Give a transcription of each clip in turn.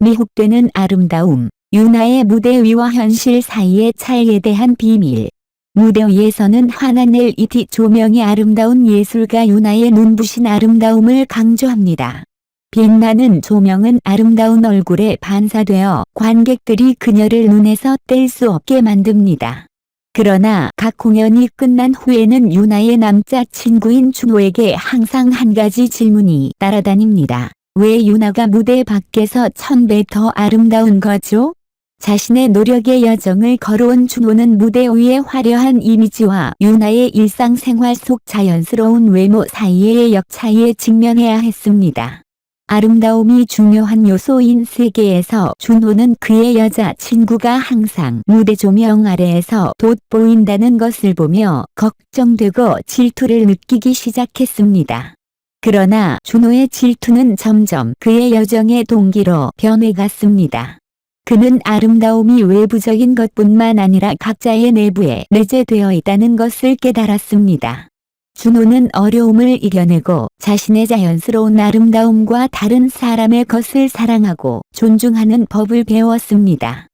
미혹되는 아름다움, 유나의 무대 위와 현실 사이의 차이에 대한 비밀. 무대 위에서는 환한 LED 조명이 아름다운 예술가 유나의 눈부신 아름다움을 강조합니다. 빛나는 조명은 아름다운 얼굴에 반사되어 관객들이 그녀를 눈에서 뗄 수 없게 만듭니다. 그러나 각 공연이 끝난 후에는 유나의 남자친구인 준호에게 항상 한 가지 질문이 따라다닙니다. 왜 유나가 무대 밖에서 1000배 더 아름다운 거죠? 자신의 노력의 여정을 걸어온 준호는 무대 위의 화려한 이미지와 유나의 일상생활 속 자연스러운 외모 사이의 역차이에 직면해야 했습니다. 아름다움이 중요한 요소인 세계에서 준호는 그의 여자친구가 항상 무대 조명 아래에서 돋보인다는 것을 보며 걱정되고 질투를 느끼기 시작했습니다. 그러나 준호의 질투는 점점 그의 여정의 동기로 변해갔습니다. 그는 아름다움이 외부적인 것뿐만 아니라 각자의 내부에 내재되어 있다는 것을 깨달았습니다. 준호는 어려움을 이겨내고 자신의 자연스러운 아름다움과 다른 사람의 것을 사랑하고 존중하는 법을 배웠습니다.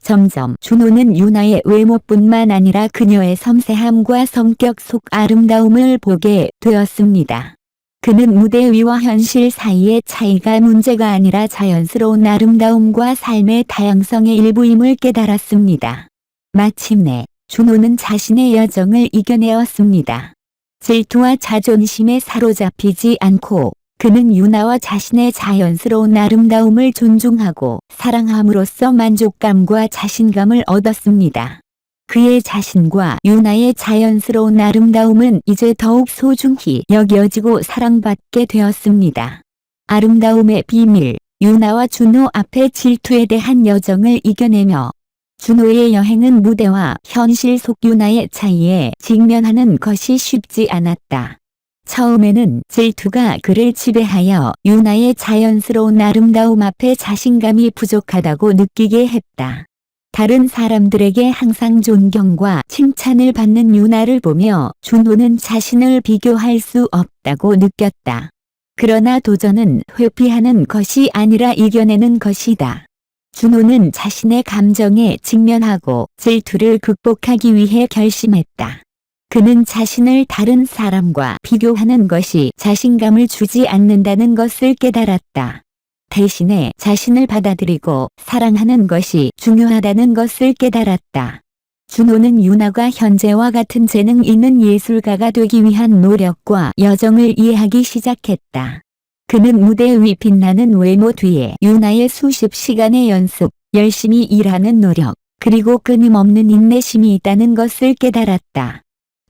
점점 준호는 유나의 외모뿐만 아니라 그녀의 섬세함과 성격 속 아름다움을 보게 되었습니다. 그는 무대 위와 현실 사이의 차이가 문제가 아니라 자연스러운 아름다움과 삶의 다양성의 일부임을 깨달았습니다. 마침내 준호는 자신의 여정을 이겨내었습니다. 질투와 자존심에 사로잡히지 않고 그는 유나와 자신의 자연스러운 아름다움을 존중하고 사랑함으로써 만족감과 자신감을 얻었습니다. 그의 자신과 유나의 자연스러운 아름다움은 이제 더욱 소중히 여겨지고 사랑받게 되었습니다. 아름다움의 비밀, 유나와 준호 앞의 질투에 대한 여정을 이겨내며 준호의 여행은 무대와 현실 속 유나의 차이에 직면하는 것이 쉽지 않았다. 처음에는 질투가 그를 지배하여 유나의 자연스러운 아름다움 앞에 자신감이 부족하다고 느끼게 했다. 다른 사람들에게 항상 존경과 칭찬을 받는 유나를 보며 준호는 자신을 비교할 수 없다고 느꼈다. 그러나 도전은 회피하는 것이 아니라 이겨내는 것이다. 준호는 자신의 감정에 직면하고 질투를 극복하기 위해 결심했다. 그는 자신을 다른 사람과 비교하는 것이 자신감을 주지 않는다는 것을 깨달았다. 대신에 자신을 받아들이고 사랑하는 것이 중요하다는 것을 깨달았다. 준호는 유나가 현재와 같은 재능 있는 예술가가 되기 위한 노력과 여정을 이해하기 시작했다. 그는 무대 위 빛나는 외모 뒤에 유나의 수십 시간의 연습, 열심히 일하는 노력, 그리고 끊임없는 인내심이 있다는 것을 깨달았다.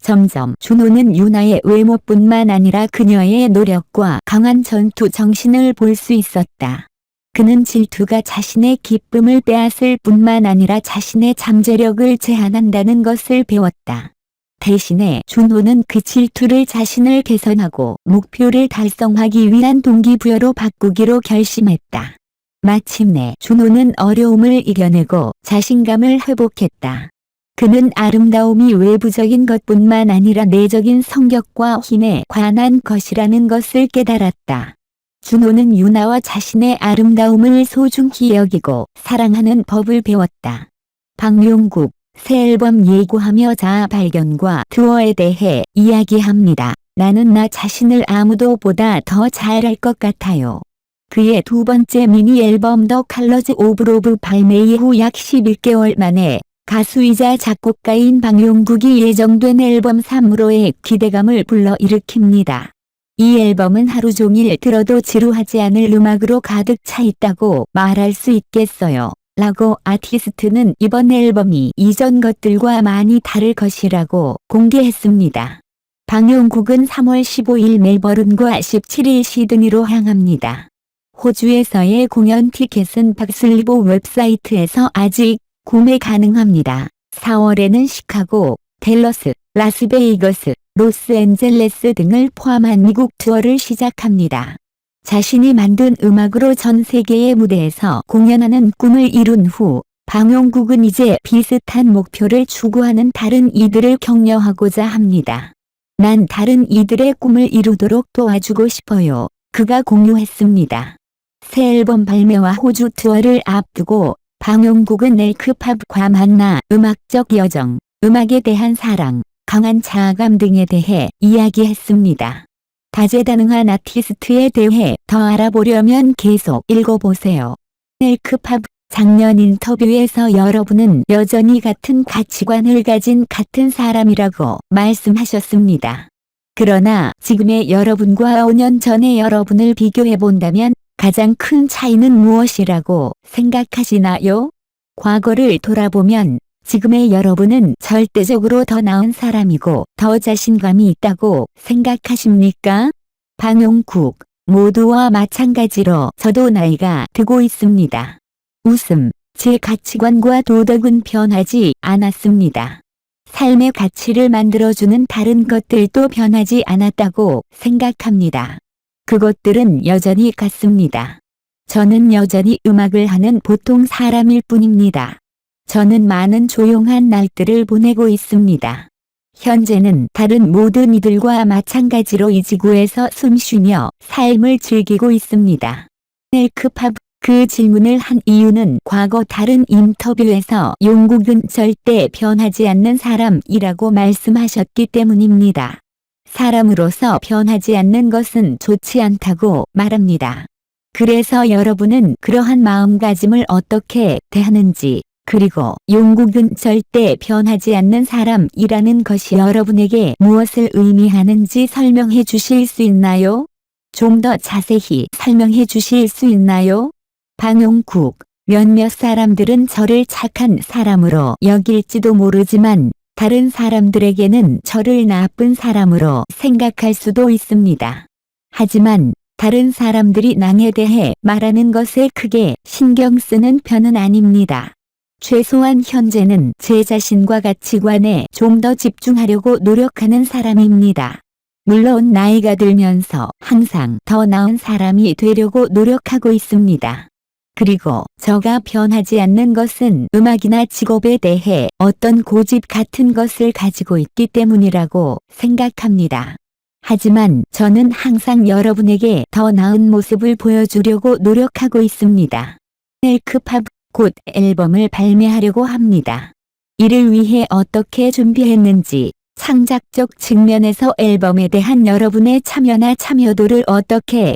점점 준호는 유나의 외모뿐만 아니라 그녀의 노력과 강한 전투 정신을 볼 수 있었다. 그는 질투가 자신의 기쁨을 빼앗을 뿐만 아니라 자신의 잠재력을 제한한다는 것을 배웠다. 대신에 준호는 그 질투를 자신을 개선하고 목표를 달성하기 위한 동기부여로 바꾸기로 결심했다. 마침내 준호는 어려움을 이겨내고 자신감을 회복했다. 그는 아름다움이 외부적인 것뿐만 아니라 내적인 성격과 힘에 관한 것이라는 것을 깨달았다. 준호는 유나와 자신의 아름다움을 소중히 여기고 사랑하는 법을 배웠다. 박용국, 새 앨범 예고하며 자아 발견과 투어에 대해 이야기합니다. 나는 나 자신을 아무도 보다 더 잘할 것 같아요. 그의 두 번째 미니 앨범 더 컬러즈 오브 러브 발매 이후 약 11개월 만에 가수이자 작곡가인 박용국이 예정된 앨범 3으로의 기대감을 불러일으킵니다. 이 앨범은 하루 종일 들어도 지루하지 않을 음악으로 가득 차 있다고 말할 수 있겠어요. 라고 아티스트는 이번 앨범이 이전 것들과 많이 다를 것이라고 공개했습니다. 박용국은 3월 15일 멜버른과 17일 시드니로 향합니다. 호주에서의 공연 티켓은 박슬리보 웹사이트에서 아직 구매 가능합니다. 4월에는 시카고, 댈러스, 라스베이거스, 로스앤젤레스 등을 포함한 미국 투어를 시작합니다. 자신이 만든 음악으로 전 세계의 무대에서 공연하는 꿈을 이룬 후 박용국은 이제 비슷한 목표를 추구하는 다른 이들을 격려하고자 합니다. 난 다른 이들의 꿈을 이루도록 도와주고 싶어요. 그가 공유했습니다. 새 앨범 발매와 호주 투어를 앞두고 방용국은 엘크팝과 만나 음악적 여정, 음악에 대한 사랑, 강한 자아감 등에 대해 이야기했습니다. 다재다능한 아티스트에 대해 더 알아보려면 계속 읽어보세요. 엘크팝 작년 인터뷰에서 여러분은 여전히 같은 가치관을 가진 같은 사람이라고 말씀하셨습니다. 그러나 지금의 여러분과 5년 전의 여러분을 비교해본다면 가장 큰 차이는 무엇이라고 생각하시나요? 과거를 돌아보면 지금의 여러분은 절대적으로 더 나은 사람이고 더 자신감이 있다고 생각하십니까? 방용국, 모두와 마찬가지로 저도 나이가 들고 있습니다. 웃음, 제 가치관과 도덕은 변하지 않았습니다. 삶의 가치를 만들어주는 다른 것들도 변하지 않았다고 생각합니다. 그것들은 여전히 같습니다. 저는 여전히 음악을 하는 보통 사람일 뿐입니다. 저는 많은 조용한 날들을 보내고 있습니다. 현재는 다른 모든 이들과 마찬가지로 이 지구에서 숨쉬며 삶을 즐기고 있습니다. 엘크팝 그 질문을 한 이유는 과거 다른 인터뷰에서 용국은 절대 변하지 않는 사람이라고 말씀하셨기 때문입니다. 사람으로서 변하지 않는 것은 좋지 않다고 말합니다. 그래서 여러분은 그러한 마음가짐을 어떻게 대하는지, 그리고 용국은 절대 변하지 않는 사람이라는 것이 여러분에게 무엇을 의미하는지 설명해 주실 수 있나요? 좀 더 자세히 설명해 주실 수 있나요? 방용국, 몇몇 사람들은 저를 착한 사람으로 여길지도 모르지만 다른 사람들에게는 저를 나쁜 사람으로 생각할 수도 있습니다. 하지만 다른 사람들이 나에 대해 말하는 것에 크게 신경 쓰는 편은 아닙니다. 최소한 현재는 제 자신과 가치관에 좀 더 집중하려고 노력하는 사람입니다. 물론 나이가 들면서 항상 더 나은 사람이 되려고 노력하고 있습니다. 그리고 저가 변하지 않는 것은 음악이나 직업에 대해 어떤 고집 같은 것을 가지고 있기 때문이라고 생각합니다. 하지만 저는 항상 여러분에게 더 나은 모습을 보여주려고 노력하고 있습니다. 엘크팝 곧 앨범을 발매하려고 합니다. 이를 위해 어떻게 준비했는지, 창작적 측면에서 앨범에 대한 여러분의 참여나 참여도를 어떻게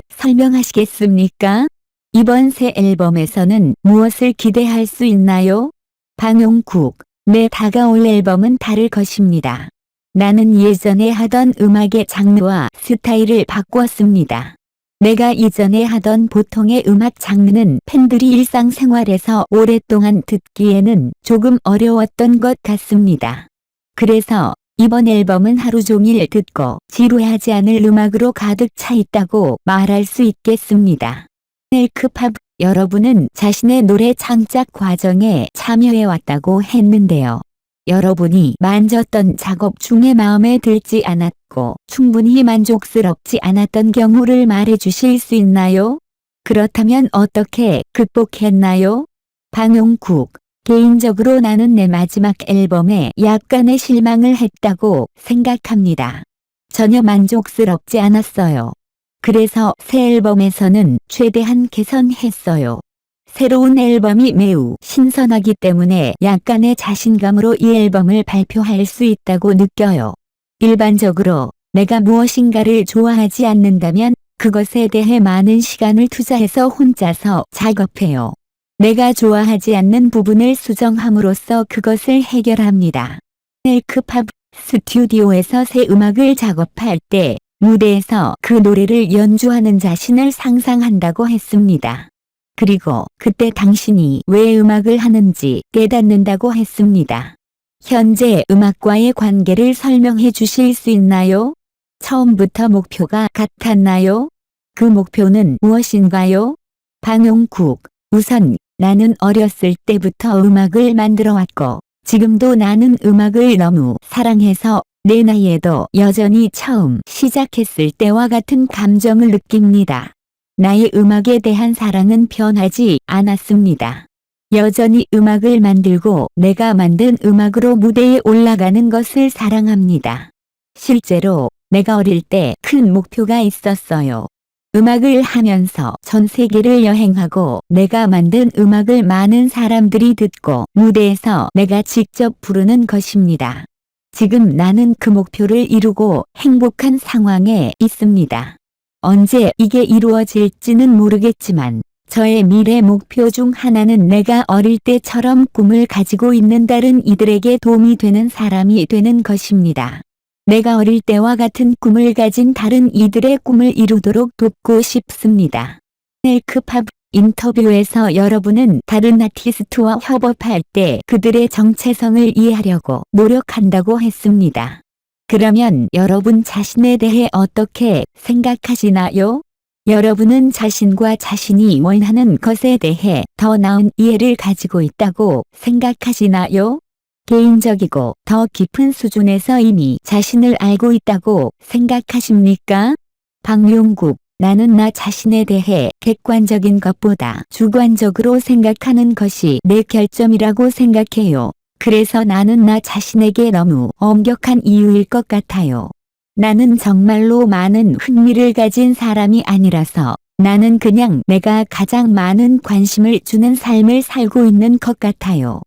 설명하시겠습니까? 이번 새 앨범에서는 무엇을 기대할 수 있나요? 방용국, 내 다가올 앨범은 다를 것입니다. 나는 예전에 하던 음악의 장르와 스타일을 바꾸었습니다. 내가 이전에 하던 보통의 음악 장르는 팬들이 일상생활에서 오랫동안 듣기에는 조금 어려웠던 것 같습니다. 그래서 이번 앨범은 하루 종일 듣고 지루하지 않을 음악으로 가득 차 있다고 말할 수 있겠습니다. 엘크팝, 여러분은 자신의 노래 창작 과정에 참여해왔다고 했는데요. 여러분이 만졌던 작업 중에 마음에 들지 않았고 충분히 만족스럽지 않았던 경우를 말해주실 수 있나요? 그렇다면 어떻게 극복했나요? 방용국, 개인적으로 나는 내 마지막 앨범에 약간의 실망을 했다고 생각합니다. 전혀 만족스럽지 않았어요. 그래서 새 앨범에서는 최대한 개선했어요. 새로운 앨범이 매우 신선하기 때문에 약간의 자신감으로 이 앨범을 발표할 수 있다고 느껴요. 일반적으로 내가 무엇인가를 좋아하지 않는다면 그것에 대해 많은 시간을 투자해서 혼자서 작업해요. 내가 좋아하지 않는 부분을 수정함으로써 그것을 해결합니다. 엘크팝 스튜디오에서 새 음악을 작업할 때 무대에서 그 노래를 연주하는 자신을 상상한다고 했습니다. 그리고 그때 당신이 왜 음악을 하는지 깨닫는다고 했습니다. 현재 음악과의 관계를 설명해 주실 수 있나요? 처음부터 목표가 같았나요? 그 목표는 무엇인가요? 방용국, 우선 나는 어렸을 때부터 음악을 만들어 왔고 지금도 나는 음악을 너무 사랑해서 내 나이에도 여전히 처음 시작했을 때와 같은 감정을 느낍니다. 나의 음악에 대한 사랑은 변하지 않았습니다. 여전히 음악을 만들고 내가 만든 음악으로 무대에 올라가는 것을 사랑합니다. 실제로 내가 어릴 때 큰 목표가 있었어요. 음악을 하면서 전 세계를 여행하고 내가 만든 음악을 많은 사람들이 듣고 무대에서 내가 직접 부르는 것입니다. 지금 나는 그 목표를 이루고 행복한 상황에 있습니다. 언제 이게 이루어질지는 모르겠지만 저의 미래 목표 중 하나는 내가 어릴 때처럼 꿈을 가지고 있는 다른 이들에게 도움이 되는 사람이 되는 것입니다. 내가 어릴 때와 같은 꿈을 가진 다른 이들의 꿈을 이루도록 돕고 싶습니다. 넬크팝 인터뷰에서 여러분은 다른 아티스트와 협업할 때 그들의 정체성을 이해하려고 노력한다고 했습니다. 그러면 여러분 자신에 대해 어떻게 생각하시나요? 여러분은 자신과 자신이 원하는 것에 대해 더 나은 이해를 가지고 있다고 생각하시나요? 개인적이고 더 깊은 수준에서 이미 자신을 알고 있다고 생각하십니까? 박용국, 나는 나 자신에 대해 객관적인 것보다 주관적으로 생각하는 것이 내 결점이라고 생각해요. 그래서 나는 나 자신에게 너무 엄격한 이유일 것 같아요. 나는 정말로 많은 흥미를 가진 사람이 아니라서 나는 그냥 내가 가장 많은 관심을 주는 삶을 살고 있는 것 같아요.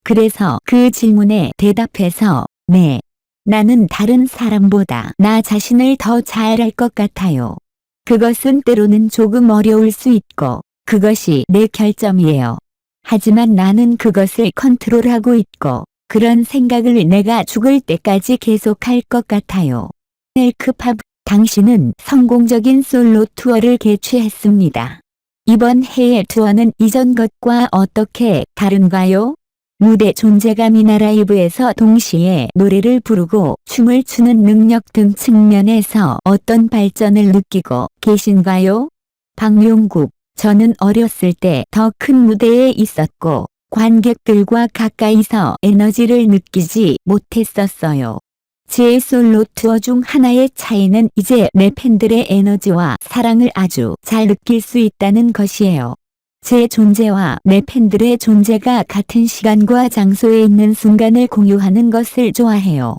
그래서 그 질문에 대답해서 네, 나는 다른 사람보다 나 자신을 더 잘 알 것 같아요. 그것은 때로는 조금 어려울 수 있고 그것이 내 결점이에요. 하지만 나는 그것을 컨트롤하고 있고 그런 생각을 내가 죽을 때까지 계속할 것 같아요. 넬크팝, 당신은 성공적인 솔로 투어를 개최했습니다. 이번 해외 투어는 이전 것과 어떻게 다른가요? 무대 존재감이나 라이브에서 동시에 노래를 부르고 춤을 추는 능력 등 측면에서 어떤 발전을 느끼고 계신가요? 박용국, 저는 어렸을 때 더 큰 무대에 있었고 관객들과 가까이서 에너지를 느끼지 못했었어요. 제 솔로 투어 중 하나의 차이는 이제 내 팬들의 에너지와 사랑을 아주 잘 느낄 수 있다는 것이에요. 제 존재와 내 팬들의 존재가 같은 시간과 장소에 있는 순간을 공유하는 것을 좋아해요.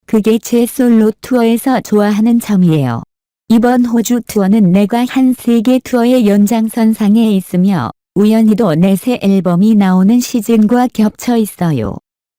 그게 제 솔로 투어에서 좋아하는 점이에요. 이번 호주 투어는 내가 한 세계 투어의 연장선상에 있으며 우연히도 내 새 앨범이 나오는 시즌과 겹쳐 있어요.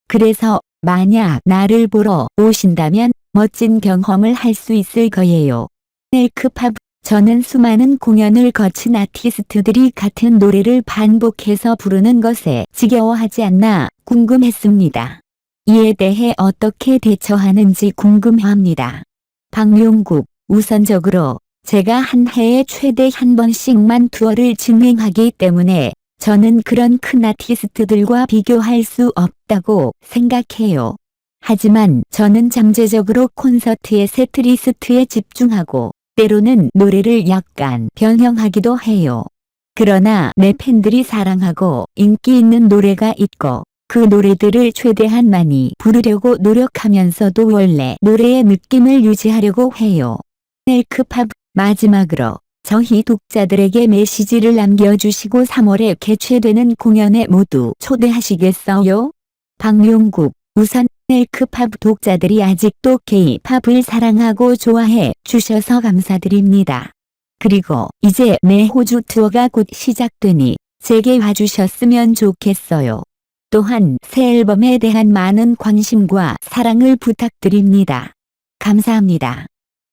그래서 만약 나를 보러 오신다면 멋진 경험을 할 수 있을 거예요. 넬크팝, 저는 수많은 공연을 거친 아티스트들이 같은 노래를 반복해서 부르는 것에 지겨워하지 않나 궁금했습니다. 이에 대해 어떻게 대처하는지 궁금합니다. 박용국, 우선적으로 제가 한 해에 최대 한 번씩만 투어를 진행하기 때문에 저는 그런 큰 아티스트들과 비교할 수 없다고 생각해요. 하지만 저는 잠재적으로 콘서트의 세트리스트에 집중하고 때로는 노래를 약간 변형하기도 해요. 그러나 내 팬들이 사랑하고 인기 있는 노래가 있고 그 노래들을 최대한 많이 부르려고 노력하면서도 원래 노래의 느낌을 유지하려고 해요. 넬크팝, 마지막으로 저희 독자들에게 메시지를 남겨주시고 3월에 개최되는 공연에 모두 초대하시겠어요? 박용국, 우선 넬크팝 독자들이 아직도 K-팝을 사랑하고 좋아해 주셔서 감사드립니다. 그리고 이제 내 호주 투어가 곧 시작되니 제게 와주셨으면 좋겠어요. 또한 새 앨범에 대한 많은 관심과 사랑을 부탁드립니다. 감사합니다.